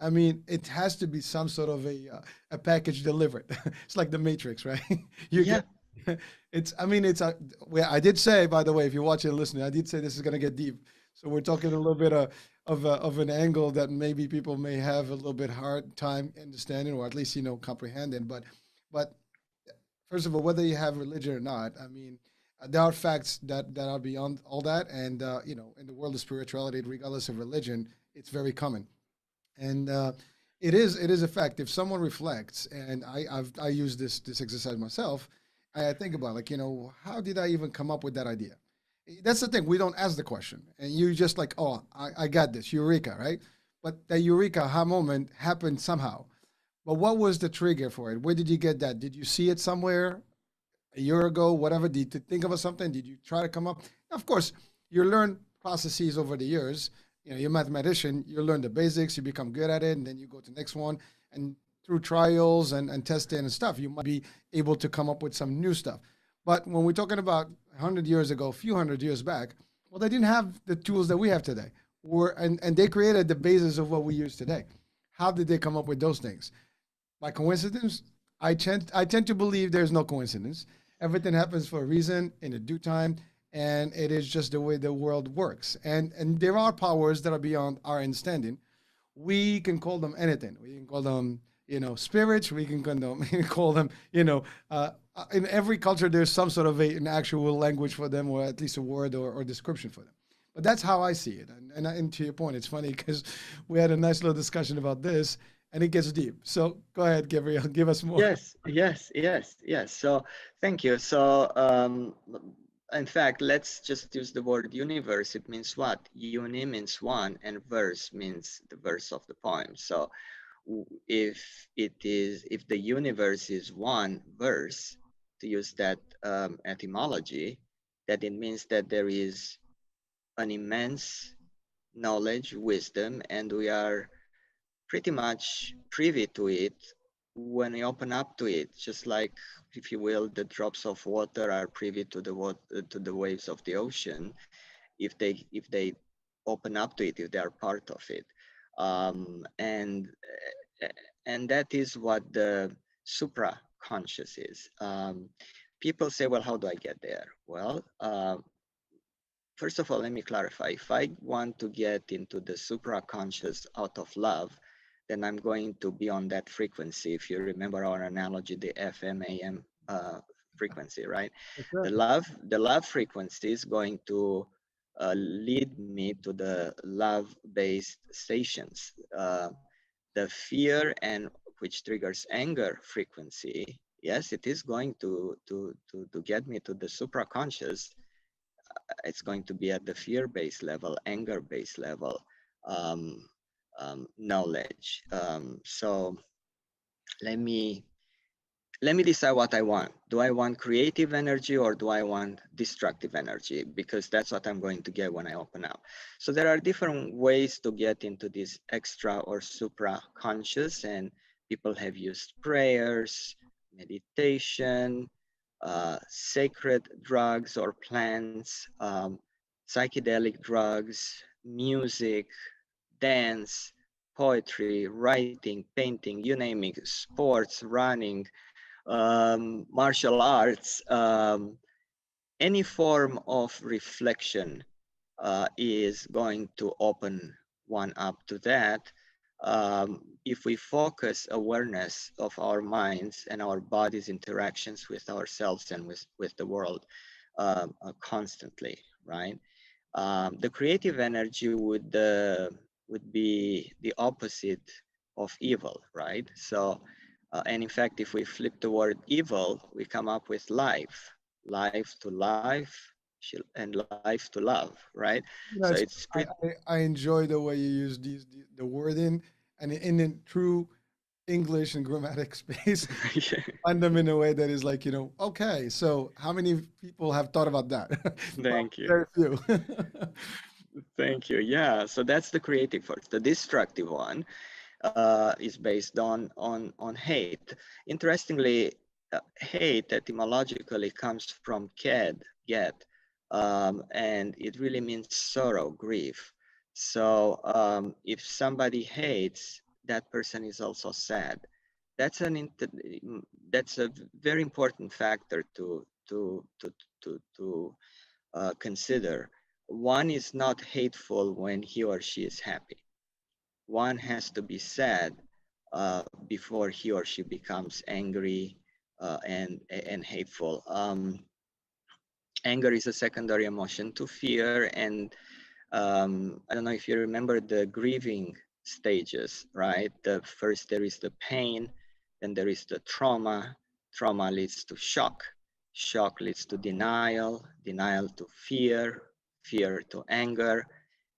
I mean, it has to be some sort of a package delivered. It's like the Matrix, right? You Yeah. get it's. I mean, it's a. Well, I did say, by the way, if you're watching and listening, I did say this is going to get deep. So we're talking a little bit of an angle that maybe people may have a little bit hard time understanding, or at least comprehending. But first of all, whether you have religion or not, I mean, there are facts that are beyond all that, and in the world of spirituality, regardless of religion, it's very common. And it is a fact. If someone reflects, and I use this exercise myself, I think about, like, how did I even come up with that idea? That's the thing. We don't ask the question, and you just like, oh, I got this, eureka, right? But that eureka aha moment happened somehow. But what was the trigger for it? Where did you get that? Did you see it somewhere a year ago? Whatever. Did you think of something? Did you try to come up? Of course, you learn processes over the years. You're a mathematician. You learn the basics. You become good at it, and then you go to the next one. And through trials and testing and stuff, you might be able to come up with some new stuff. But when we're talking about 100 years ago, a few hundred years back, well, they didn't have the tools that we have today. And they created the basis of what we use today. How did they come up with those things? By coincidence? I tend to believe there's no coincidence. Everything happens for a reason in a due time, and it is just the way the world works. And there are powers that are beyond our understanding. We can call them anything. We can call them, spirits. We can call them, in every culture, there's some sort of an actual language for them, or at least a word or description for them. But that's how I see it. And to your point, it's funny because we had a nice little discussion about this, and it gets deep. So go ahead, Gabriel, give us more. Yes, yes, yes, yes. So thank you. So in fact, let's just use the word universe. It means what? Uni means one, and verse means the verse of the poem. So if the universe is one verse, to use that etymology, that it means that there is an immense knowledge, wisdom, and we are pretty much privy to it when we open up to it, just like, if you will, the drops of water are privy to the to the waves of the ocean, if they open up to it, if they are part of it. um, and and that is what the supra-conscious is. People say, well, how do I get there? Well, first of all, let me clarify. If I want to get into the supra-conscious out of love, then I'm going to be on that frequency. If you remember our analogy, the FM AM frequency, right? Exactly. The love frequency is going to lead me to the love-based stations. The fear, and which triggers anger frequency, yes, it is going to get me to the supra-conscious. It's going to be at the fear-based level, anger-based level, um, knowledge. So let me decide what I want. Do I want creative energy, or do I want destructive energy? Because that's what I'm going to get when I open up. So there are different ways to get into this extra or supra-conscious, and people have used prayers, meditation, sacred drugs or plants, psychedelic drugs, music, dance, poetry, writing, painting, you name it, sports, running, martial arts, any form of reflection is going to open one up to that. If we focus awareness of our minds and our bodies' interactions with ourselves and with the world constantly, right? The creative energy would be the opposite of evil, right? So, and in fact, if we flip the word evil, we come up with life, life to life, and life to love, right? So That's it's pretty. I enjoy the way you use the wording, and in true English and grammatic space, find them in a way that is like, okay, so how many people have thought about that? Well, Thank you. very few. Thank you. Yeah. So that's the creative force. The destructive one is based on hate. Interestingly, hate etymologically comes from get, and it really means sorrow, grief. So if somebody hates, that person is also sad. That's that's a very important factor to consider. One is not hateful when he or she is happy. One has to be sad before he or she becomes angry and hateful. Anger is a secondary emotion to fear, and I don't know if you remember the grieving stages, right? The first there is the pain, then there is the trauma. Trauma leads to shock. Shock leads to denial. Denial to fear. Fear to anger.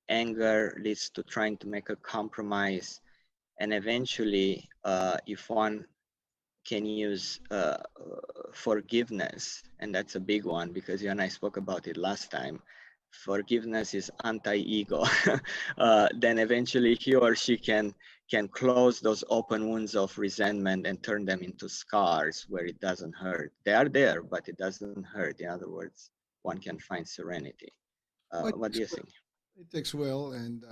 Anger leads to trying to make a compromise, and eventually, if one can use forgiveness, and that's a big one because you and I spoke about it last time. Forgiveness is anti-ego. Then eventually he or she can close those open wounds of resentment and turn them into scars where it doesn't hurt. They are there, but it doesn't hurt. In other words, one can find serenity. Well, What do you think? it takes will, and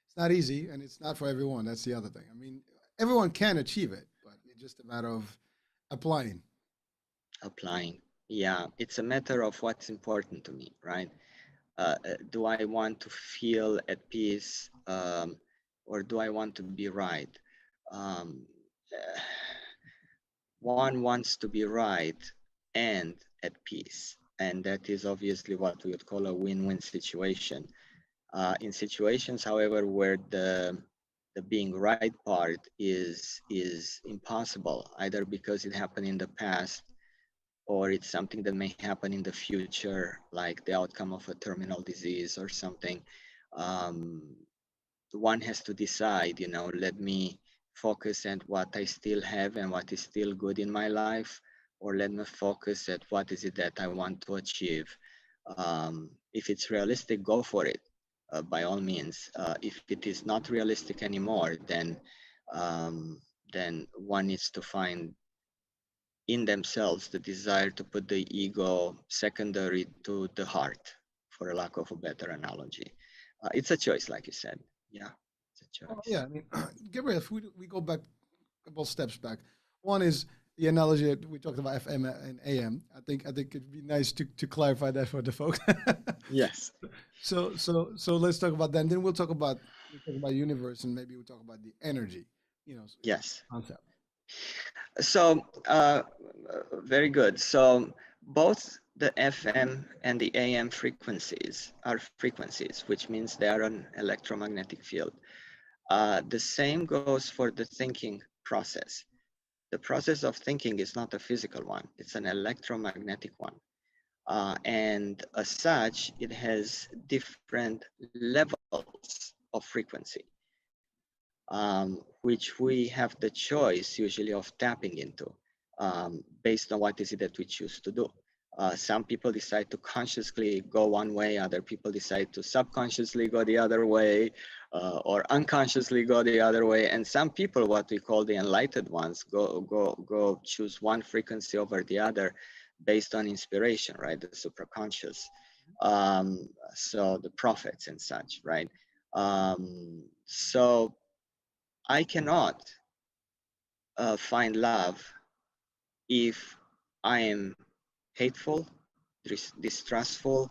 it's not easy, and it's not for everyone. That's the other thing. I mean, everyone can achieve it, but it's just a matter of applying. Applying. Yeah, it's a matter of what's important to me, right? Do I want to feel at peace, or do I want to be right? Um, uh, One wants to be right and at peace. And that is obviously what we would call a win-win situation. In situations, however, where the being right part is impossible, either because it happened in the past or it's something that may happen in the future, like the outcome of a terminal disease or something. Um, One has to decide, let me focus at what I still have and what is still good in my life, or let me focus at what is it that I want to achieve. If it's realistic, go for it, by all means. If it is not realistic anymore, um, then one needs to find in themselves the desire to put the ego secondary to the heart, for a lack of a better analogy. It's a choice, like you said. Yeah, it's a Oh, choice. yeah, I mean, Gabriel, if we go back a couple steps back, one is the analogy that we talked about FM and AM. I think it'd be nice to clarify that for the folks. Yes, So let's talk about that. And then we'll talk about universe, and maybe we'll talk about the energy, yes. concept. So, very good. So, both the FM and the AM frequencies are frequencies, which means they are an electromagnetic field. The same goes for the thinking process. The process of thinking is not a physical one, it's an electromagnetic one. And as such, it has different levels of frequency, which we have the choice usually of tapping into, based on what is it that we choose to do. Some people decide to consciously go one way, other people decide to subconsciously go the other way, or unconsciously go the other way. And some people, what we call the enlightened ones, go choose one frequency over the other based on inspiration, right? The supra-conscious. So the prophets and such, right? So I cannot find love if I am hateful, distrustful,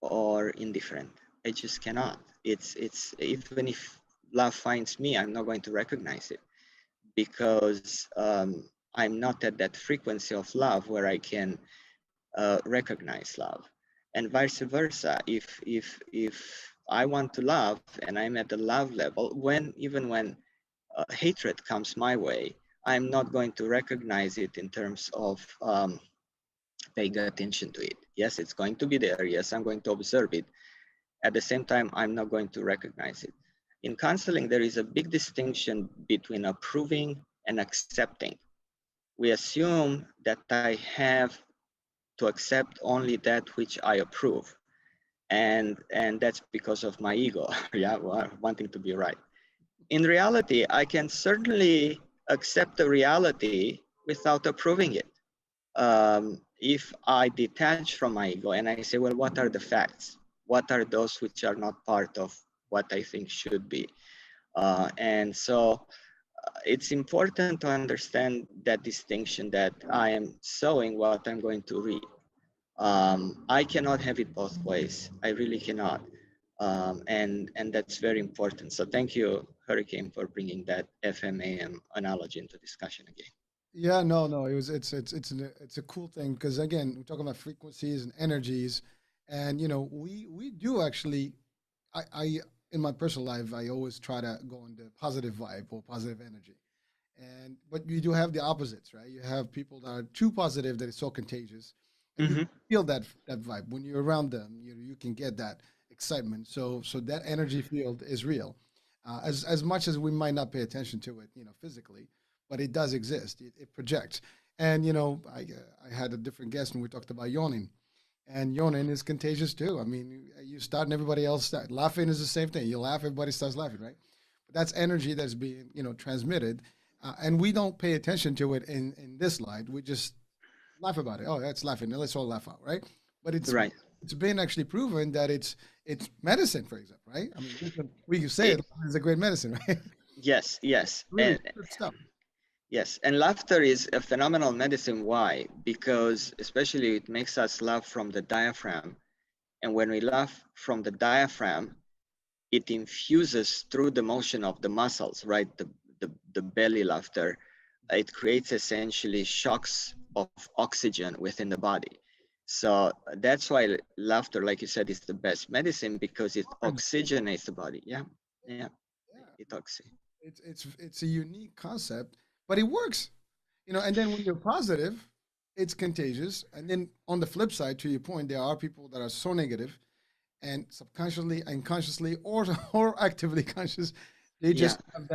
or indifferent. I just cannot. It's even if love finds me, I'm not going to recognize it, because I'm not at that frequency of love where I can recognize love, and vice versa. If I want to love and I'm at the love level, even when hatred comes my way, I'm not going to recognize it in terms of paying attention to it. Yes, it's going to be there. Yes, I'm going to observe it. At the same time, I'm not going to recognize it. In counseling, there is a big distinction between approving and accepting. We assume that I have to accept only that which I approve. And that's because of my ego, yeah, wanting to be right. In reality, I can certainly accept the reality without approving it. If I detach from my ego and I say, well, what are the facts? What are those which are not part of what I think should be? And so it's important to understand that distinction, that I am sowing what I'm going to reap. I cannot have it both ways. I really cannot. And that's very important. So thank you, Hurricane, for bringing that FMAM analogy into discussion again. Yeah, no, no. It's a cool thing because again, we're talking about frequencies and energies, and we do actually. I in my personal life, I always try to go on the positive vibe or positive energy, and but you do have the opposites, right? You have people that are too positive that it's so contagious, and you Mm-hmm. feel that vibe when you're around them. You can get that excitement. So that energy field is real, as much as we might not pay attention to it, physically, but it does exist. It projects, and I had a different guest when we talked about yawning. And yawning is contagious too. I mean, you start and everybody else start. Laughing is the same thing. You laugh, everybody starts laughing, right? But that's energy that's being, transmitted, and we don't pay attention to it in this light. We just laugh about it. Oh, that's laughing. Now let's all laugh out, right? But Right. it's been actually proven that it's medicine, for example, right? I mean, we can say It, it is a great medicine, right? yes, yes. Really good stuff. Yes, and laughter is a phenomenal medicine. Why? Because especially it makes us laugh from the diaphragm. And when we laugh from the diaphragm, it infuses through the motion of the muscles, right? The belly laughter. It creates essentially shocks of oxygen within the body. So that's why laughter, like you said, is the best medicine, because it oxygenates the body. Yeah, yeah, Yeah, it oxy. it's a unique concept, but it works. And then when you're positive. it's contagious. And then on the flip side, to your point, there are people that are so negative and subconsciously, unconsciously, or or actively conscious, they Yeah, just have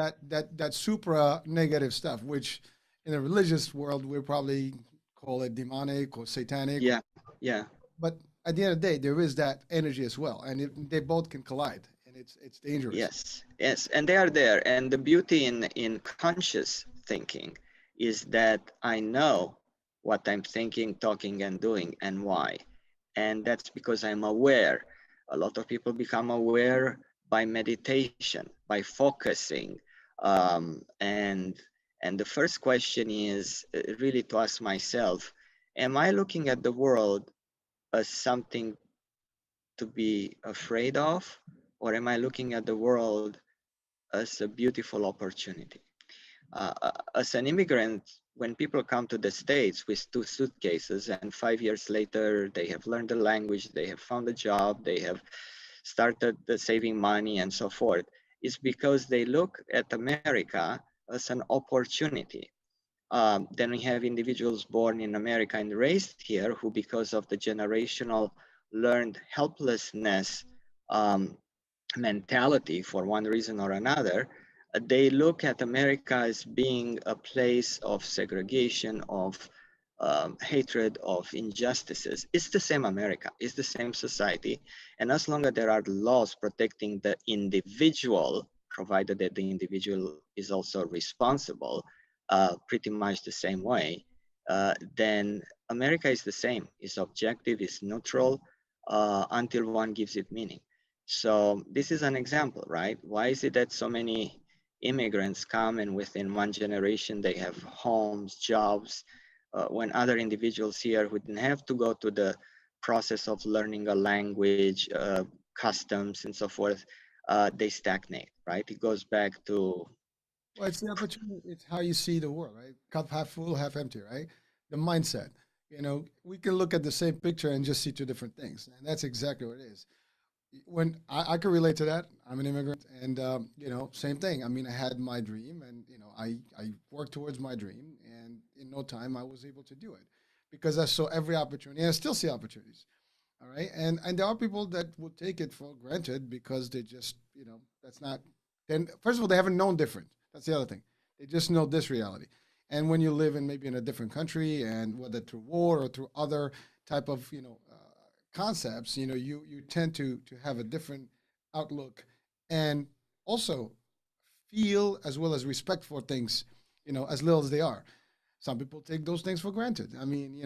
that supra negative stuff, which in the religious world we probably call it demonic or satanic. yeah, yeah. But at the end of the day, there is that energy as well, and they both can collide, and it's dangerous. Yes, yes, and they are there. And the beauty in conscious thinking is that I know what I'm thinking, talking, and doing, and why. And that's because I'm aware. A lot of people become aware by meditation, by focusing. And the first question is really to ask myself, am I looking at the world as something to be afraid of, or am I looking at the world as a beautiful opportunity? As an immigrant, when people come to the States with 2 suitcases and 5 years later they have learned the language, they have found a job, they have started saving money and so forth, it's because they look at America as an opportunity. Then we have individuals born in America and raised here who, because of the generational learned helplessness mentality for one reason or another, they look at America as being a place of segregation, of hatred, of injustices. It's the same America, it's the same society. And as long as there are laws protecting the individual, provided that the individual is also responsible, pretty much the same way, then America is the same. It's objective, it's neutral, until one gives it meaning. So this is an example, right? Why is it that so many immigrants come and within one generation they have homes, jobs, when other individuals here who didn't have to go to the process of learning a language, customs, and so forth, they stagnate, right? It goes back to, Well, it's the opportunity. It's how you see the world, right? Cup half full, half empty, right? The mindset. We can look at the same picture and just see two different things, and that's exactly what it is. When I can relate to that, I'm an immigrant, and same thing. I mean, I had my dream, and I worked towards my dream, and in no time I was able to do it because I saw every opportunity, and I still see opportunities. All right, and there are people that will take it for granted because they just that's not. Then first of all, they haven't known different. That's the other thing. They just know this reality. And when you live in maybe in a different country, and whether through war or through other type of concepts, you tend to have a different outlook, and also feel as well as respect for things, as little as they are. Some people take those things for granted. I mean,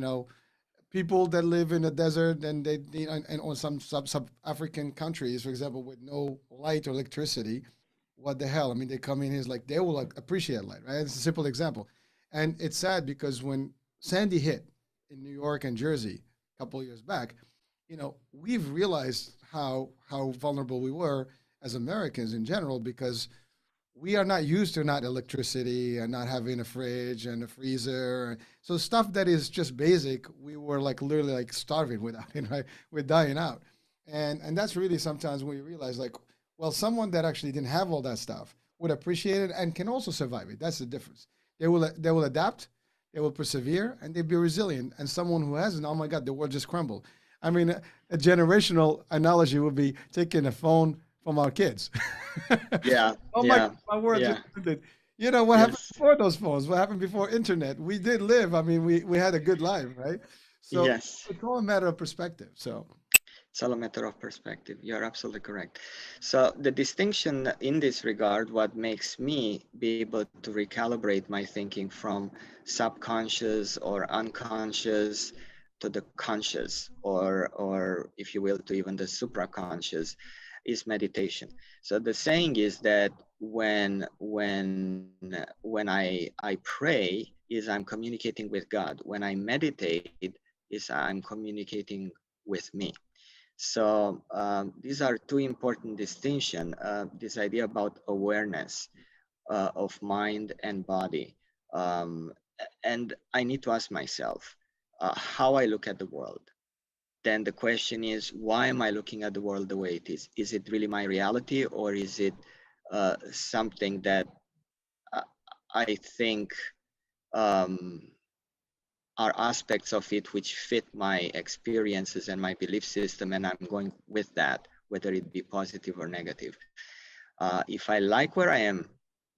people that live in a desert and and on some sub African countries, for example, with no light or electricity, what the hell? I mean, they come in here, it's like they will like, appreciate light, right? It's a simple example. And it's sad because when Sandy hit in New York and Jersey a couple of years back, we've realized how vulnerable we were as Americans in general because we are not used to not electricity and not having a fridge and a freezer. So stuff that is just basic, we were like literally like starving without it, right? We're dying out. And that's really sometimes when you realize like, well, someone that actually didn't have all that stuff would appreciate it and can also survive it. That's the difference. They will adapt, they will persevere, and they'll be resilient. And someone who hasn't, oh my God, the world just crumbled. I mean, a generational analogy would be taking a phone from our kids. yeah, Oh my God, yeah, my world just yeah, ended. What happened yes, before those phones? What happened before internet? We did live. I mean, we had a good life, right? So yes. it's all a matter of perspective. So It's all a matter of perspective. You're absolutely correct. So the distinction in this regard, what makes me be able to recalibrate my thinking from subconscious or unconscious to the conscious, or if you will, to even the supraconscious, is meditation. So the saying is that when I pray, is I'm communicating with God. When I meditate, is I'm communicating with me. So these are two important distinctions. This idea about awareness of mind and body. Um, and I need to ask myself how I look at the world. Then the question is, why am I looking at the world the way it is? Is it really my reality, or is it something that uh, I think um, are aspects of it which fit my experiences and my belief system, and I'm going with that, whether it be positive or negative. If I like where I am,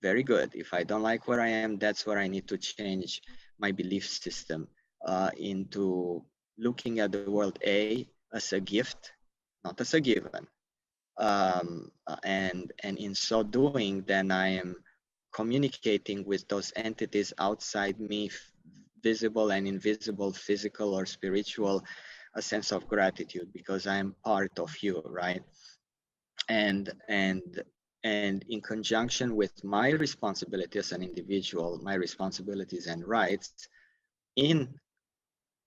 very good. If I don't like where I am, that's where I need to change my belief system into looking at the world as a gift, not as a given. And in so doing, then I am communicating with those entities outside me, visible and invisible, physical or spiritual, a sense of gratitude because I am part of you, right? And in conjunction with my responsibility as an individual, my responsibilities and rights, in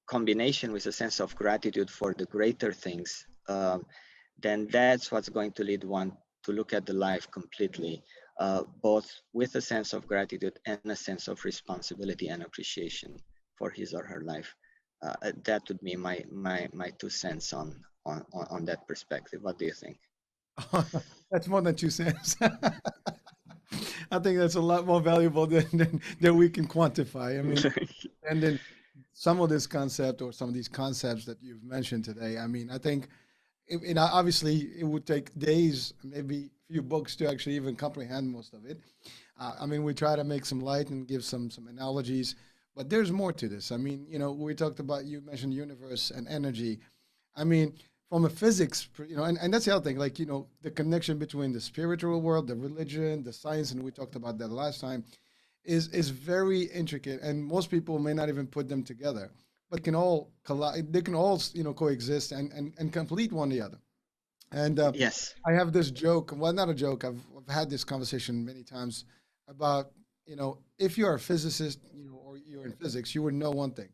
combination with a sense of gratitude for the greater things, then that's what's going to lead one to look at the life completely, both with a sense of gratitude and a sense of responsibility and appreciation for his or her life. That would be my 2 cents on that perspective. What do you think? That's more than 2 cents. I think that's a lot more valuable than we can quantify. I mean, and then some of this concept or some of these concepts that you've mentioned today, I mean, I think obviously it would take days, maybe a few books to actually even comprehend most of it. I mean, we try to make some light and give some analogies, but there's more to this. I mean, we talked about, you mentioned universe and energy. I mean, from a physics, and that's the other thing, like, the connection between the spiritual world, the religion, the science, and we talked about that last time, is very intricate, and most people may not even put them together, but can all collide. They can all, coexist and complete one the other. And Yes. I have this joke. Well, not a joke. I've had this conversation many times about, if you're a physicist, or you're in physics, you would know one thing,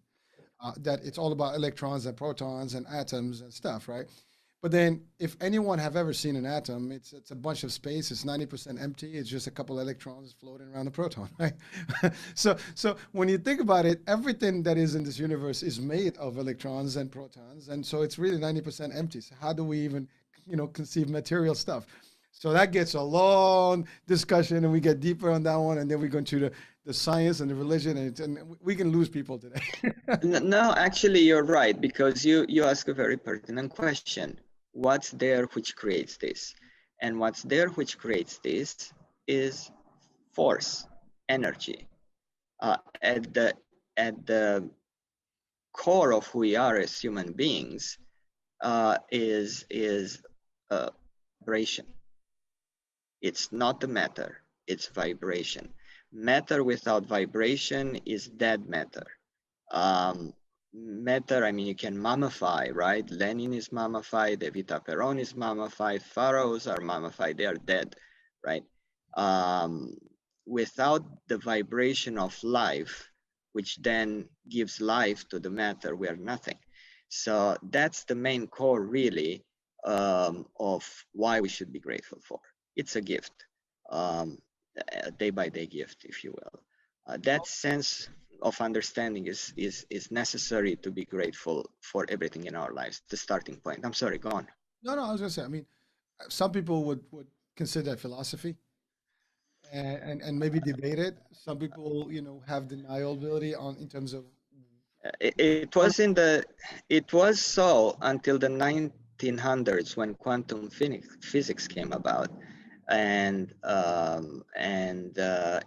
that it's all about electrons and protons and atoms and stuff, right? But then, if anyone have ever seen an atom, it's a bunch of space. It's 90% empty. It's just a couple electrons floating around a proton, right? So when you think about it, everything that is in this universe is made of electrons and protons, and so it's really 90% empty. So how do we even, conceive material stuff? So that gets a long discussion, and we get deeper on that one, and then we go into the science and the religion, and we can lose people today. No, actually, you're right, because you ask a very pertinent question. What's there which creates this? And what's there which creates this is force, energy. At the core of who we are as human beings is vibration. It's not the matter, it's vibration. Matter without vibration is dead matter. Matter, I mean, you can mummify, right? Lenin is mummified, Evita Peron is mummified, pharaohs are mummified, they are dead, right? Without the vibration of life, which then gives life to the matter, we are nothing. So that's the main core, really, of why we should be grateful for. It's a gift, a day-by-day gift, if you will. That sense of understanding is necessary to be grateful for everything in our lives. The starting point. I'm sorry, go on. No, I was gonna say. I mean, some people would consider that philosophy, and maybe debate it. Some people, have deniability on in terms of. It was so until the 1900s when quantum physics came about, and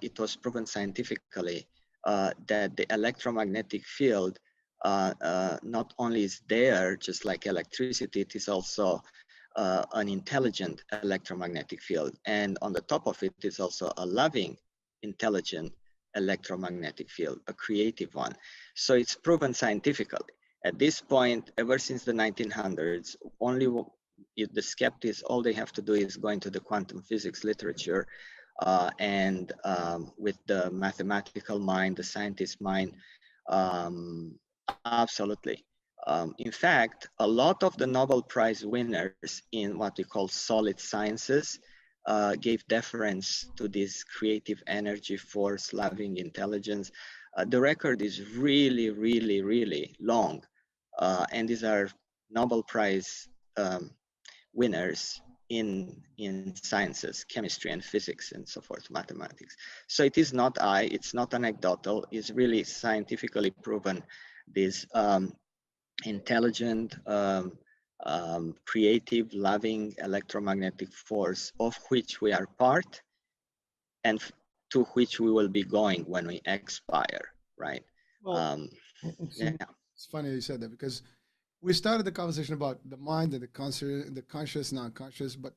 it was proven scientifically that the electromagnetic field not only is there, just like electricity, it is also an intelligent electromagnetic field. And on the top of it is also a loving, intelligent electromagnetic field, a creative one. So it's proven scientifically. At this point, ever since the 1900s, only if the skeptics, all they have to do is go into the quantum physics literature and with the mathematical mind, the scientist mind, absolutely. In fact, a lot of the Nobel Prize winners in what we call solid sciences gave deference to this creative energy, force, loving intelligence. The record is really, really, really long. And these are Nobel Prize winners in sciences, chemistry and physics and so forth, mathematics. So it is not it's not anecdotal, it's really scientifically proven this intelligent, creative, loving electromagnetic force of which we are part, and to which we will be going when we expire, right? Well, it's, Yeah. it's funny you said that, because we started the conversation about the mind and the conscious, non-conscious, but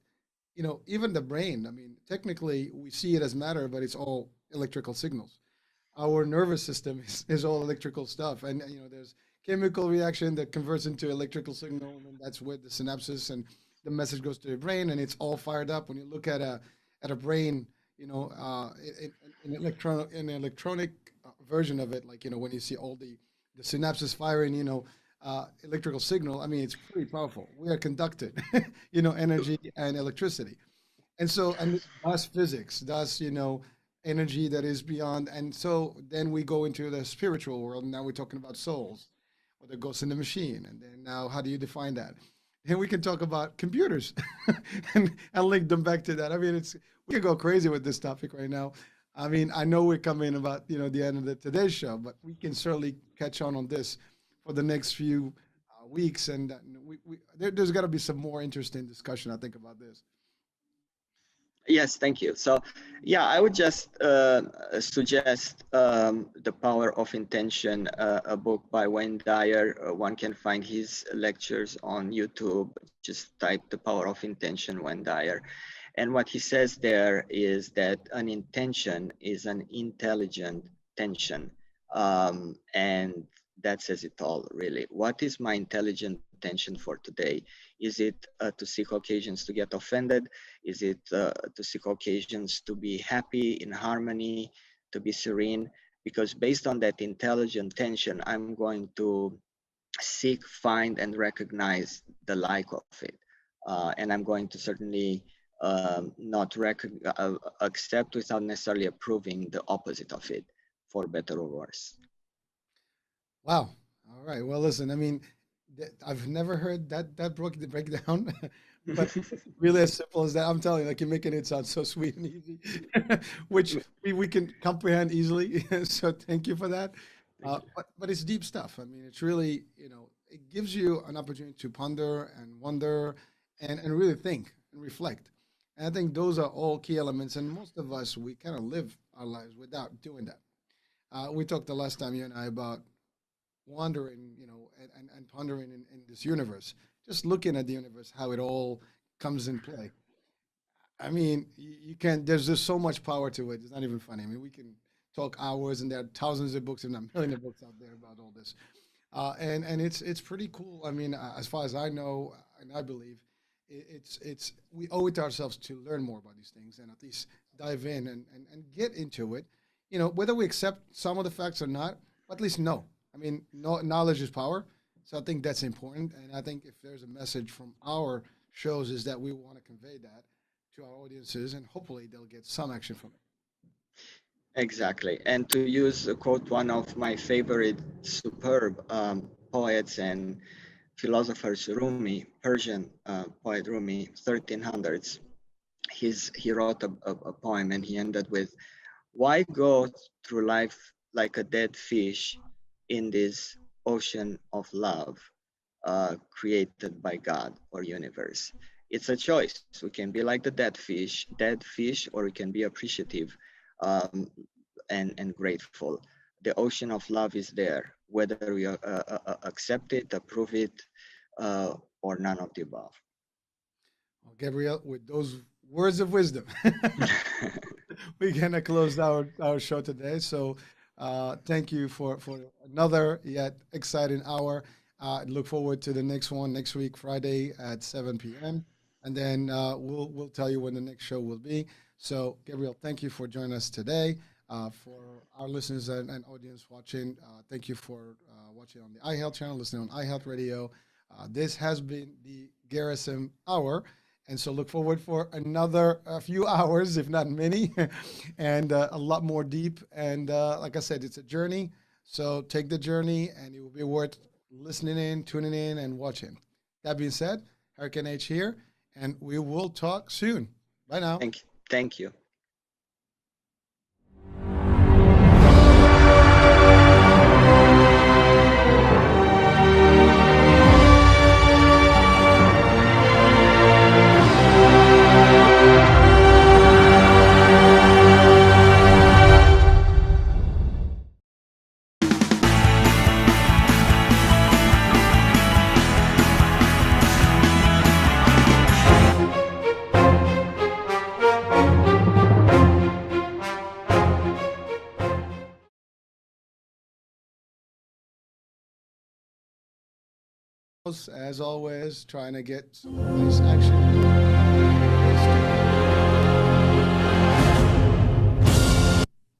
even the brain. I mean, technically, we see it as matter, but it's all electrical signals. Our nervous system is all electrical stuff, and there's chemical reaction that converts into electrical signal, and that's where the synapses and the message goes to the brain, and it's all fired up. When you look at a brain, an electronic version of it, like when you see all the synapses firing, electrical signal. I mean, it's pretty powerful. We are conducted, energy and electricity. And that's physics, that's, energy that is beyond. And so then we go into the spiritual world. And now we're talking about souls or the ghost in the machine. And then now, how do you define that? And we can talk about computers and link them back to that. I mean, we could go crazy with this topic right now. I mean, I know we're coming about, the end of today's show, but we can certainly catch on this for the next few weeks. And there's got to be some more interesting discussion, I think, about this. Yes, thank you. So, yeah, I would just suggest The Power of Intention, a book by Wayne Dyer. One can find his lectures on YouTube. Just type The Power of Intention, Wayne Dyer. And what he says there is that an intention is an intelligent tension. And that says it all, really. What is my intelligent intention for today? Is it to seek occasions to get offended? Is it to seek occasions to be happy, in harmony, to be serene? Because based on that intelligent tension, I'm going to seek, find, and recognize the like of it. And I'm going to certainly not accept without necessarily approving the opposite of it, for better or worse. Wow. All right. Well, listen, I mean, I've never heard that breakdown, but really as simple as that. I'm telling you, like, you're making it sound so sweet and easy, which we can comprehend easily. So thank you for that. But it's deep stuff. I mean, it's really, it gives you an opportunity to ponder and wonder and really think and reflect. And I think those are all key elements. And most of us, we kind of live our lives without doing that. We talked the last time, you and I, about wandering, and pondering in this universe, just looking at the universe, how it all comes in play. I mean, you can, there's just so much power to it. It's not even funny. I mean, we can talk hours, and there are thousands of books, if not millions of books out there about all this. And it's pretty cool. I mean, as far as I know, and I believe, it's we owe it to ourselves to learn more about these things and at least dive in and get into it. Whether we accept some of the facts or not, but at least know. I mean, knowledge is power. So I think that's important. And I think if there's a message from our shows, is that we want to convey that to our audiences, and hopefully they'll get some action from it. Exactly. And to use a quote, one of my favorite superb poets and philosophers, Rumi, Persian poet Rumi, 1300s, he wrote a poem, and he ended with, "Why go through life like a dead fish in this ocean of love created by God or universe?" It's a choice. We can be like the dead fish, or we can be appreciative and grateful. The ocean of love is there, whether we accept it, approve it, or none of the above. Well, Gabriel, with those words of wisdom, we're gonna close our show today. So thank you for another yet exciting hour. Look forward to the next one next week, Friday at 7 p.m. And then we'll tell you when the next show will be. So, Gabriel, thank you for joining us today. For our listeners and audience watching, thank you for watching on the iHealth channel, listening on iHealth Radio. This has been the Gherasim Hour. And so look forward for another few hours, if not many, and a lot more deep. And like I said, it's a journey. So take the journey, and it will be worth listening in, tuning in, and watching. That being said, Hurricane H here, and we will talk soon. Bye now. Thank you. As always, trying to get some nice action.